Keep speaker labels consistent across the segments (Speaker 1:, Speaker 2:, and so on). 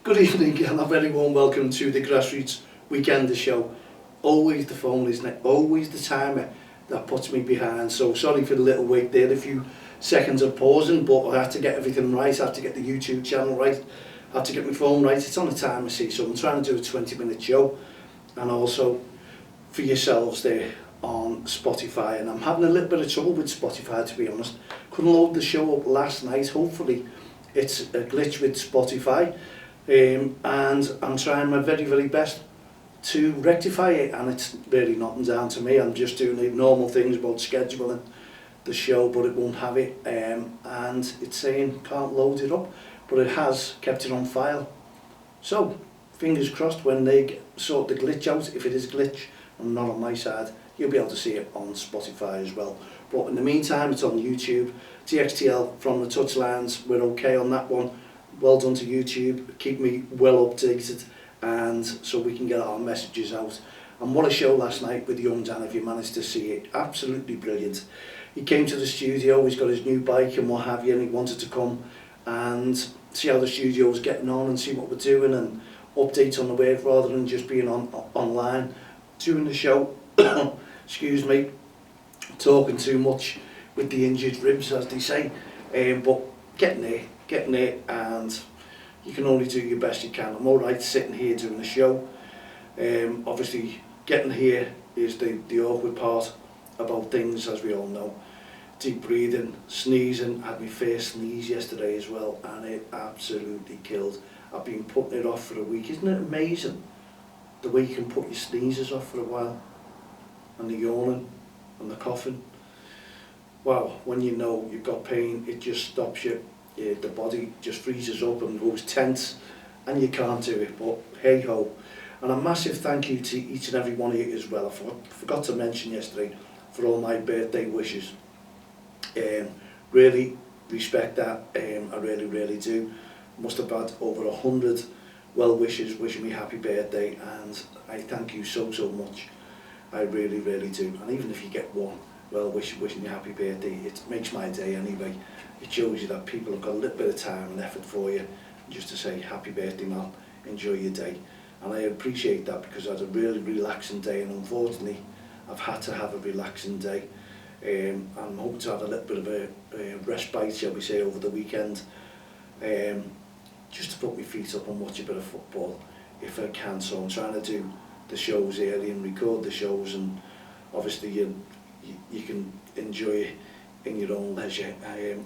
Speaker 1: Good evening and a very warm welcome to the Grassroots Weekender show. Always the phone, isn't it? Always the timer that puts me behind. So sorry for the little wait there, a few seconds of pausing, but I had to get everything right. I had to get the YouTube channel right. I had to get my phone right. It's on the timer, see, so I'm trying to do a 20-minute show. And also for yourselves there on Spotify. And I'm having a little bit of trouble with Spotify, to be honest. Couldn't load the show up last night. Hopefully it's a glitch with Spotify. And I'm trying my very best to rectify it, and it's really nothing down to me. I'm just doing the normal things about scheduling the show, but it won't have it, and it's saying can't load it up, but it has kept it on file. So fingers crossed when they sort the glitch out, if it is a glitch and not on my side, you'll be able to see it on Spotify as well. But in the meantime, it's on YouTube. DXTL from the touchlines, we're okay on that one. Well done to YouTube, keep me well updated, and so we can get our messages out. And what a show last night with young Dan, if you managed to see it, absolutely brilliant. He came to the studio, he's got his new bike and what have you, and he wanted to come and see how the studio was getting on and see what we're doing and updates on the work rather than just being online doing the show. Excuse me, talking too much with the injured ribs, as they say, but getting there, and you can only do your best you can. I'm alright sitting here doing the show. Obviously getting here is the awkward part about things, as we all know. Deep breathing, sneezing. I had my first sneeze yesterday as well, and it absolutely killed. I've been putting it off for a week. Isn't it amazing the way you can put your sneezes off for a while, and the yawning and the coughing? Wow, when you know you've got pain, it just stops you. The body just freezes up and goes tense, and you can't do it, but hey ho. And a massive thank you to each and every one of you as well. I forgot to mention yesterday for all my birthday wishes. Really respect that, I really do. Must have had over 100 well wishes wishing me happy birthday, and I thank you so much. I really do. And even if you get one well wishing you happy birthday, it makes my day anyway. It shows you that people have got a little bit of time and effort for you, just to say happy birthday man, enjoy your day. And I appreciate that, because I had a really relaxing day, and unfortunately I've had to have a relaxing day. I'm hoping to have a little bit of a respite, shall we say, over the weekend, just to put my feet up and watch a bit of football if I can. So I'm trying to do the shows early and record the shows, and obviously you can enjoy it in your own leisure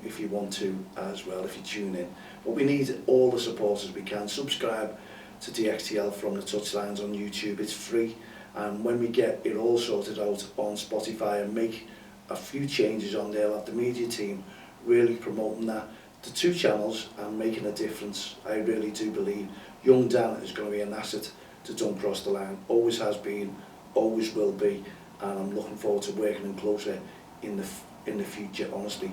Speaker 1: if you want to as well, if you tune in. But we need all the supporters we can. Subscribe to DXTL from the touchlines on YouTube, it's free, and when we get it all sorted out on Spotify and make a few changes on there, like the media team really promoting that, the two channels, and making a difference. I really do believe young Dan is going to be an asset to Don't Cross the Line, always has been, always will be, and I'm looking forward to working him closer in the future. Honestly,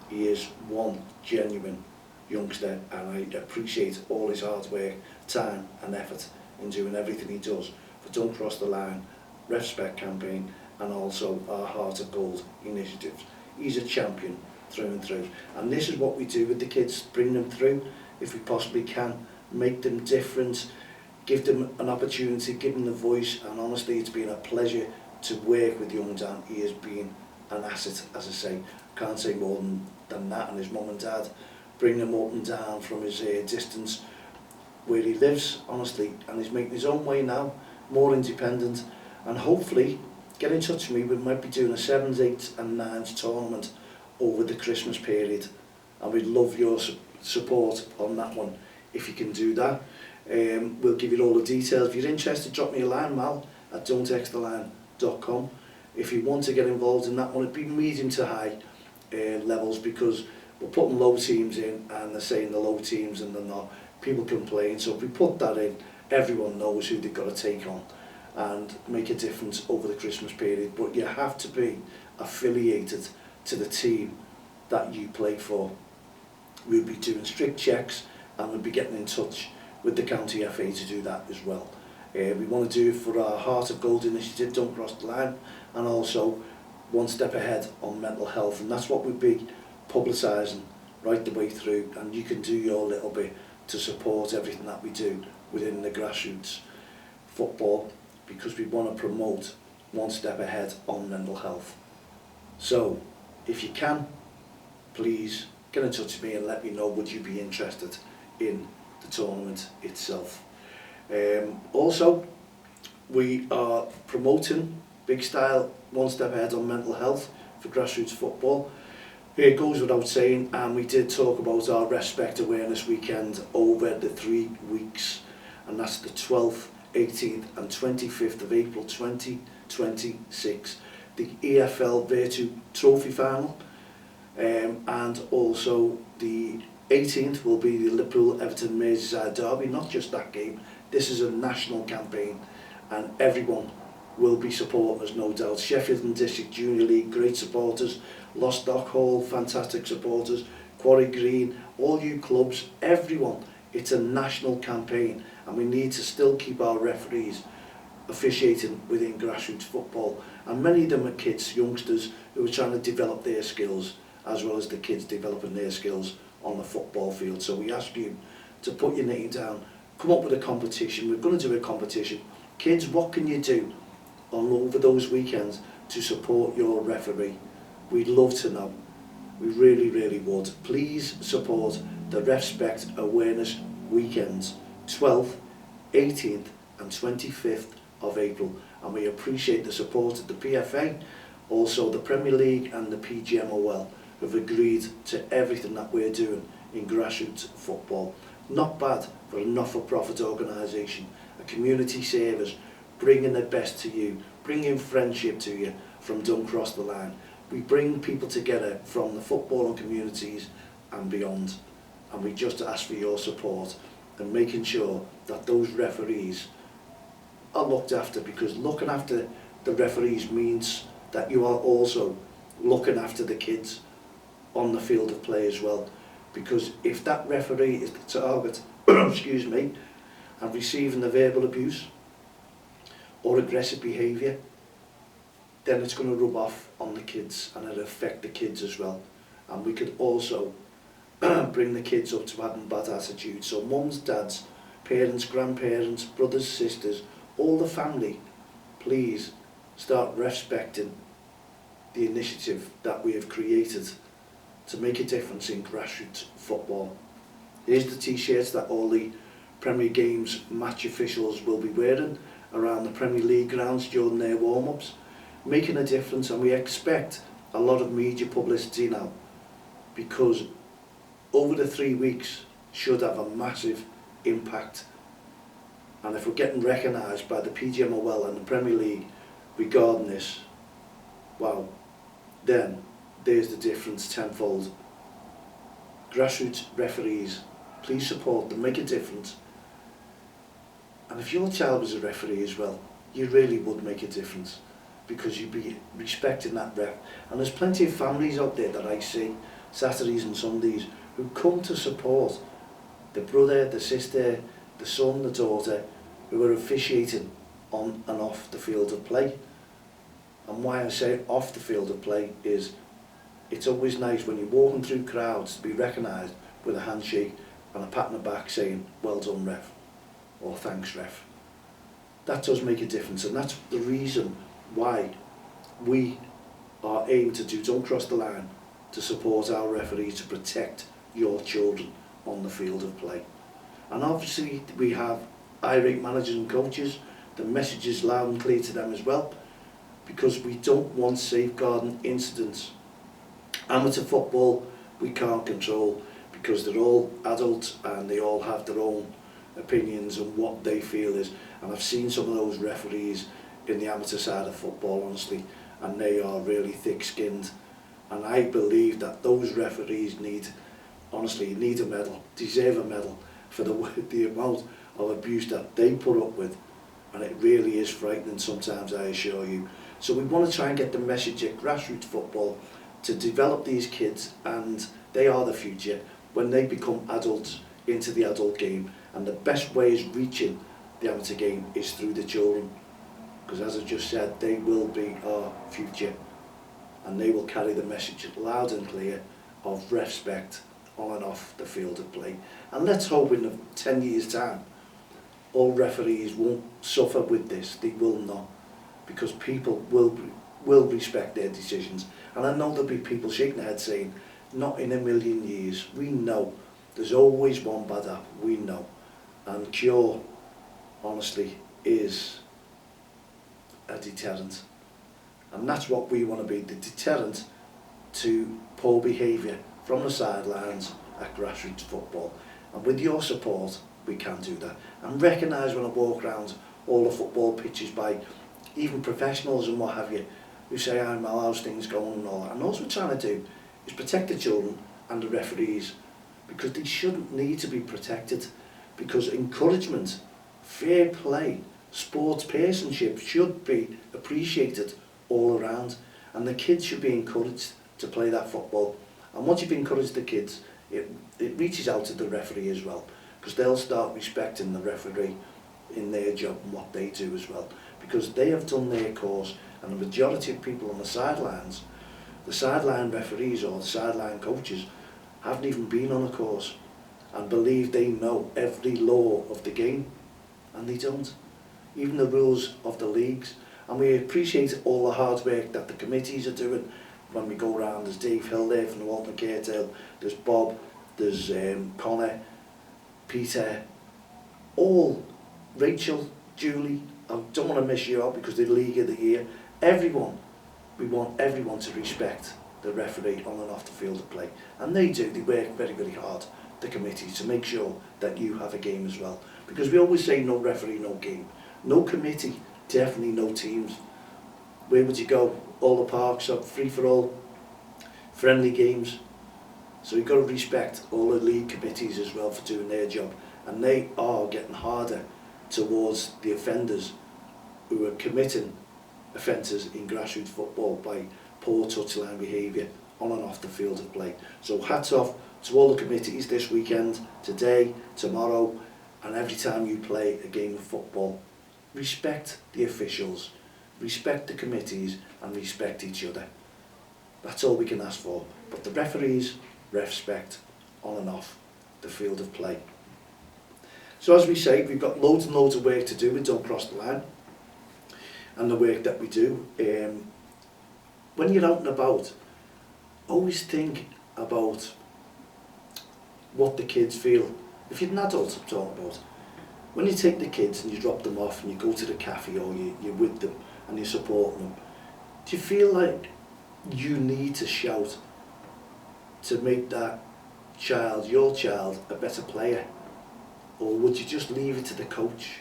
Speaker 1: he is one genuine youngster, and I appreciate all his hard work, time and effort in doing everything he does for Don't Cross the Line, REFspect campaign, and also our Heart of Gold initiatives. He's a champion through and through, and this is what we do with the kids, bring them through if we possibly can, make them different, give them an opportunity, give them the voice. And honestly, it's been a pleasure to work with young Dan. He has been an asset, as I say. Can't say more than that. And his mum and dad bring him up and down from his distance where he lives, honestly, and he's making his own way now, more independent, and hopefully get in touch with me. We might be doing a 7s, 8s and 9s tournament over the Christmas period, and we'd love your support on that one if you can do that. We'll give you all the details. If you're interested, drop me a line, Mal at don'texttheline.com. If you want to get involved in that one, it'd be medium to high levels, because we're putting low teams in, and they're saying the low teams and they're not. People complain, so if we put that in, everyone knows who they've got to take on and make a difference over the Christmas period. But you have to be affiliated to the team that you play for. We'll be doing strict checks, and we'll be getting in touch with the County FA to do that as well. We want to do it for our Heart of Gold initiative, Don't Cross the Line, and also one step ahead on mental health, and that's what we'll be publicising right the way through. And you can do your little bit to support everything that we do within the grassroots football, because we want to promote one step ahead on mental health. So if you can, please get in touch with me and let me know, would you be interested in the tournament itself. Also, we are promoting big style one step ahead on mental health for grassroots football. It goes without saying, and we did talk about our REFspect awareness weekend over the 3 weeks, and that's the 12th, 18th and 25th of April 2026, the EFL Virtue Trophy Final, and also the 18th will be the Liverpool-Everton Merseyside Derby. Not just that game, this is a national campaign, and everyone will be supporting us, no doubt. Sheffield and District Junior League, great supporters. Lostock Hall, fantastic supporters. Quarry Green, all you clubs, everyone. It's a national campaign, and we need to still keep our referees officiating within grassroots football. And many of them are kids, youngsters, who are trying to develop their skills, as well as the kids developing their skills on the football field. So we ask you to put your name down, come up with a competition. We're going to do a competition. Kids, what can you do on over those weekends to support your referee? We'd love to know. We really, really would. Please support the REFspect Awareness Weekends, 12th, 18th and 25th of April. And we appreciate the support of the PFA, also the Premier League and the PGMOL, who've agreed to everything that we're doing in grassroots football. Not bad for a not-for-profit organisation, a community service, bringing the best to you, bringing friendship to you from Dun Cross the Line. We bring people together from the footballing communities and beyond, and we just ask for your support and making sure that those referees are looked after, because looking after the referees means that you are also looking after the kids on the field of play as well. Because if that referee is the target excuse me, and receiving the verbal abuse or aggressive behaviour, then it's going to rub off on the kids, and it'll affect the kids as well. And we could also bring the kids up to having bad attitudes. So mums, dads, parents, grandparents, brothers, sisters, all the family, please start respecting the initiative that we have created to make a difference in grassroots football. Here's the t-shirts that all the Premier Games match officials will be wearing around the Premier League grounds during their warm-ups, making a difference. And we expect a lot of media publicity now, because over the 3 weeks should have a massive impact. And if we're getting recognised by the PGMOL and the Premier League regarding this, wow, then there's the difference tenfold. Grassroots referees, please support them, make a difference. And if your child was a referee as well, you really would make a difference, because you'd be respecting that ref. And there's plenty of families out there that I see Saturdays and Sundays who come to support the brother, the sister, the son, the daughter, who are officiating on and off the field of play. And why I say off the field of play is, it's always nice when you're walking through crowds to be recognised with a handshake and a pat on the back saying, well done ref, or thanks ref. That does make a difference, and that's the reason why we are aimed to do Don't Cross the Line, to support our referees, to protect your children on the field of play. And obviously we have irate managers and coaches. The message is loud and clear to them as well, because we don't want safeguarding incidents. Amateur football we can't control, because they're all adults and they all have their own opinions and what they feel is. And I've seen some of those referees in the amateur side of football, honestly, and they are really thick-skinned. And I believe that those referees need a medal, deserve a medal for the amount of abuse that they put up with. And it really is frightening sometimes, I assure you. So we want to try and get the message at grassroots football to develop these kids, and they are the future when they become adults, into the adult game. And the best way is reaching the amateur game is through the children, because as I just said, they will be our future, and they will carry the message loud and clear of REFspect on and off the field of play. And let's hope in 10 years' time, all referees won't suffer with this. They will not, because people will respect their decisions. And I know there'll be people shaking their head saying, not in a million years. We know there's always one bad apple, we know. And cure, honestly, is a deterrent. And that's what we want to be, the deterrent to poor behaviour from the sidelines at grassroots football. And with your support, we can do that. And recognise when I walk around all the football pitches by even professionals and what have you, who say, well, how's things going and all that. And all we're trying to do is protect the children and the referees, because they shouldn't need to be protected, because encouragement, fair play, sportspersonship should be appreciated all around, and the kids should be encouraged to play that football. And once you've encouraged the kids, it reaches out to the referee as well, because they'll start respecting the referee in their job and what they do as well, because they have done their course. And the majority of people on the sidelines, the sideline referees or the sideline coaches, haven't even been on a course and believe they know every law of the game, and they don't. Even the rules of the leagues. And we appreciate all the hard work that the committees are doing. When we go around, there's Dave Hill there from the Walton Cairtail, there's Bob, there's Connor, Peter, all, Rachel, Julie. I don't want to miss you out because they're League of the Year. Everyone, we want everyone to respect the referee on and off the field of play. And they do, they work very, very hard, the committee, to make sure that you have a game as well. Because we always say no referee, no game. No committee, definitely no teams. Where would you go? All the parks are free for all, friendly games. So you've got to respect all the league committees as well for doing their job. And they are getting harder towards the offenders who are committing offences in grassroots football by poor touchline behaviour on and off the field of play. So hats off to all the committees this weekend, today, tomorrow, and every time you play a game of football. Respect the officials, respect the committees, and respect each other. That's all we can ask for. But the referees, REFspect on and off the field of play. So as we say, we've got loads and loads of work to do with Don't Cross the Line, and the work that we do. When you're out and about, always think about what the kids feel. If you're an adult, I'm talking about, when you take the kids and you drop them off and you go to the cafe, or you're with them and you're supporting them, do you feel like you need to shout to make that child, your child, a better player? Or would you just leave it to the coach,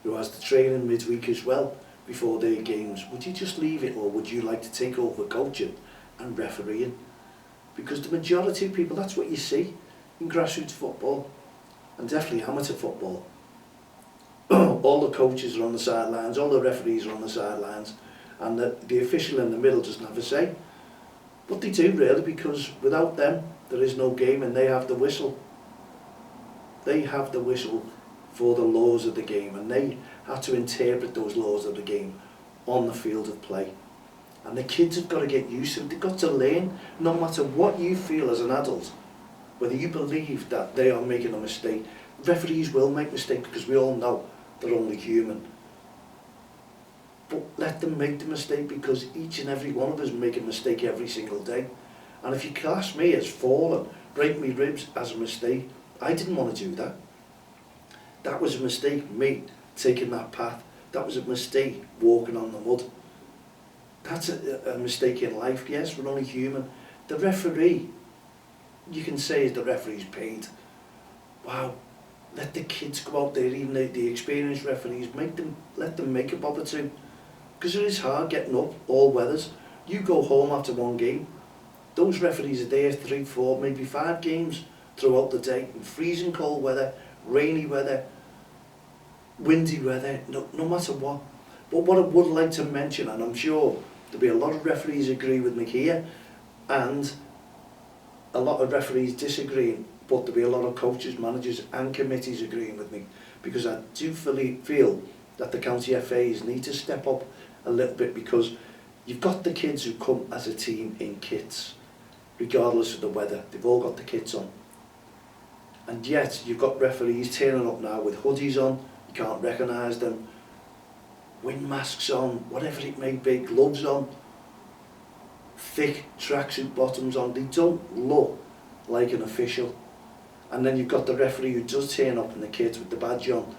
Speaker 1: who has the training midweek as well before their games? Would you just leave it, or would you like to take over coaching and refereeing? Because the majority of people, that's what you see in grassroots football, and definitely amateur football. All the coaches are on the sidelines, all the referees are on the sidelines, and the official in the middle doesn't have a say. But they do really, because without them there is no game, and they have the whistle. They have the whistle for the laws of the game, and they have to interpret those laws of the game on the field of play. And the kids have got to get used to it. They've got to learn, no matter what you feel as an adult, whether you believe that they are making a mistake. Referees will make mistakes, because we all know they're only human. But let them make the mistake, because each and every one of us make a mistake every single day. And if you class me as fallen, break me ribs as a mistake, I didn't want to do that. That was a mistake, me taking that path. That was a mistake, walking on the mud. That's a mistake in life. Yes, we're only human. The referee, you can say the referee's paid. Wow, let the kids go out there, even the experienced referees, let them make a bob or two. Because it is hard getting up, all weathers. You go home after one game, those referees are there 3, 4, maybe 5 games throughout the day, in freezing cold weather, rainy weather, windy weather, no matter what. But what I would like to mention, and I'm sure there'll be a lot of referees agree with me here, and a lot of referees disagreeing, but there'll be a lot of coaches, managers and committees agreeing with me, because I do feel that the county FAs need to step up a little bit, because you've got the kids who come as a team in kits, regardless of the weather. They've all got the kits on. And yet, you've got referees turning up now with hoodies on, you can't recognise them, wind masks on, whatever it may be, gloves on, thick tracksuit bottoms on. They don't look like an official. And then you've got the referee who does turn up in the kit with the badge on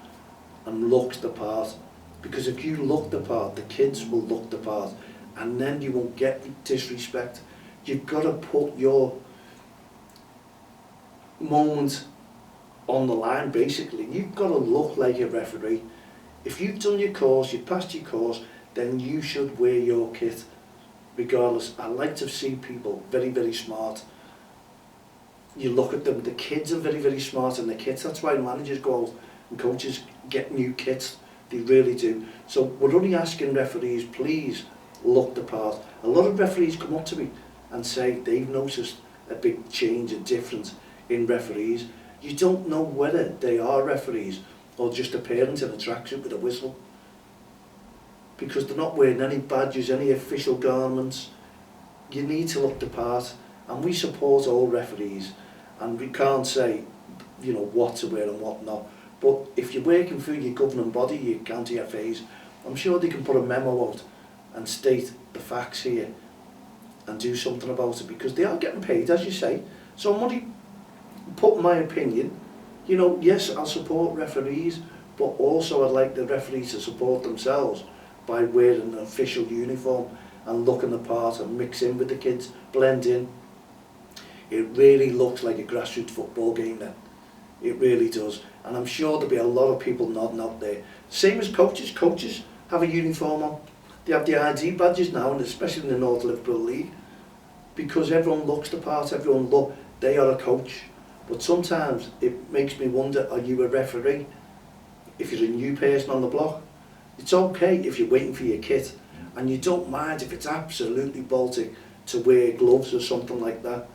Speaker 1: and looks the part. Because if you look the part, the kids will look the part, and then you won't get disrespect. You've got to put your moment on the line, basically. You've got to look like a referee. If you've done your course, you've passed your course, then you should wear your kit regardless. I like to see people very, very smart. You look at them, the kids are very, very smart in the kits. That's why managers go out and coaches get new kits. They really do. So we're only asking referees, please look the part. A lot of referees come up to me and say they've noticed a big change, a difference in referees. You don't know whether they are referees or just a parent in a tracksuit with a whistle, because they're not wearing any badges, any official garments. You need to look the part, and we support all referees, and we can't say, you know, what to wear and what not. But if you're working through your governing body, your county FAs, I'm sure they can put a memo out and state the facts here and do something about it, because they are getting paid, as you say. Somebody put my opinion, you know, yes, I'll support referees, but also I'd like the referees to support themselves by wearing an official uniform and looking the part and mix in with the kids, blend in. It really looks like a grassroots football game then. It really does. And I'm sure there'll be a lot of people nodding out there. Same as coaches. Coaches have a uniform on. They have the ID badges now, and especially in the North Liverpool League, because everyone looks the part, they are a coach. But sometimes it makes me wonder, are you a referee? If you're a new person on the block, it's okay if you're waiting for your kit, and you don't mind if it's absolutely Baltic to wear gloves or something like that.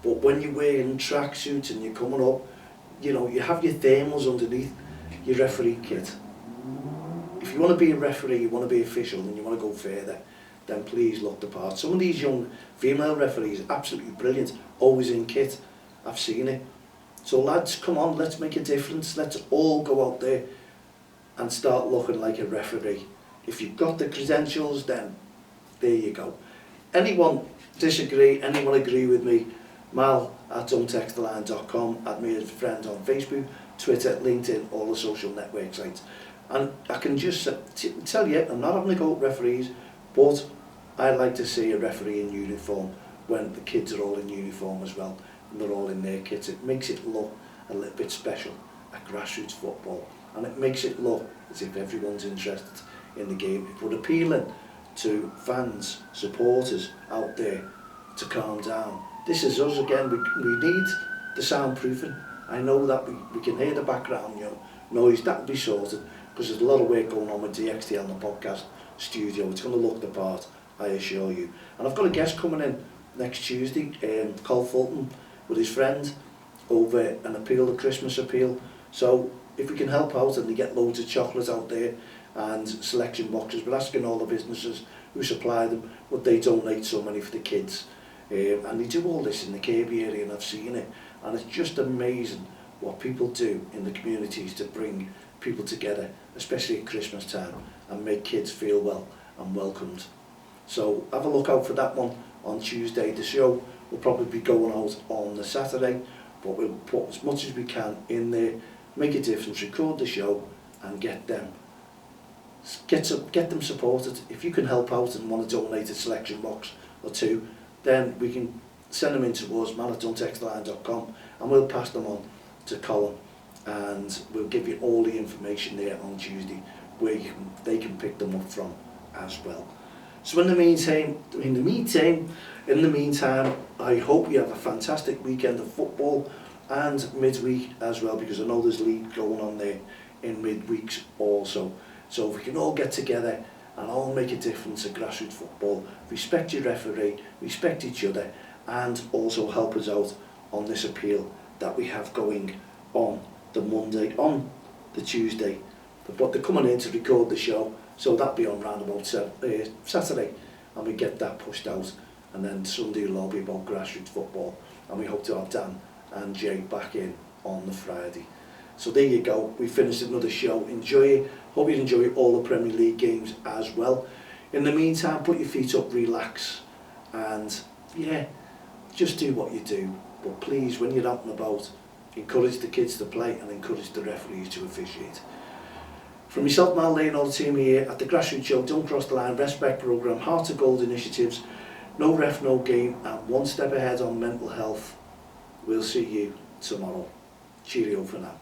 Speaker 1: But when you're wearing tracksuits and you're coming up, you know, you have your thermals underneath your referee kit. If you want to be a referee, you want to be official, and you want to go further, then please look the part. Some of these young female referees are absolutely brilliant, always in kit. I've seen it. So lads, come on, let's make a difference. Let's all go out there and start looking like a referee. If you've got the credentials, then there you go. Anyone disagree, anyone agree with me, mal@DXTL.com, add me as a friend on Facebook, Twitter, LinkedIn, all the social network sites. And I can just tell you, I'm not having a go at referees, but I like to see a referee in uniform when the kids are all in uniform as well, and they're all in their kits. It makes it look a little bit special at grassroots football, and it makes it look as if everyone's interested in the game. If we're appealing to fans, supporters out there to calm down, this is us again. We need the soundproofing. I know that we can hear the background noise. That will be sorted, because there's a lot of work going on with DXTL in the podcast studio. It's going to look the part, I assure you. And I've got a guest coming in next Tuesday, Cole Fulton, with his friend, over an appeal, a Christmas appeal. So if we can help out and they get loads of chocolate out there and selection boxes, we're asking all the businesses who supply them, would they donate some money for the kids? And they do all this in the Kirby area, and I've seen it, and it's just amazing what people do in the communities to bring people together, especially at Christmas time, and make kids feel well and welcomed. So have a look out for that one on Tuesday. The show will probably be going out on the Saturday, but we'll put as much as we can in there, make a difference, record the show, and get them supported. If you can help out and want to donate a selection box or two, then we can send them in to us, mal@DXTL.com, and we'll pass them on to Colin, and we'll give you all the information there on Tuesday where they can pick them up from as well. So in the meantime, I hope you have a fantastic weekend of football and midweek as well, because I know there's league going on there in midweeks also. So if we can all get together and all make a difference at grassroots football, respect your referee, respect each other, and also help us out on this appeal that we have going on the Tuesday. But they're coming in to record the show, so that'll be on round about Saturday, and we get that pushed out and then Sunday will all be about grassroots football, and we hope to have Dan and Jay back in on the Friday. So there you go, we finished another show. Enjoy it. Hope you enjoy all the Premier League games as well. In the meantime, put your feet up, relax, and yeah, just do what you do. But please, when you're out and about, encourage the kids to play and encourage the referees to officiate. From myself, Mal Lane, all the team here at the Grassroots Show, Don't Cross the Line, Respect Programme, Heart of Gold initiatives, No Ref, No Game, and one step ahead on mental health. We'll see you tomorrow. Cheerio for now.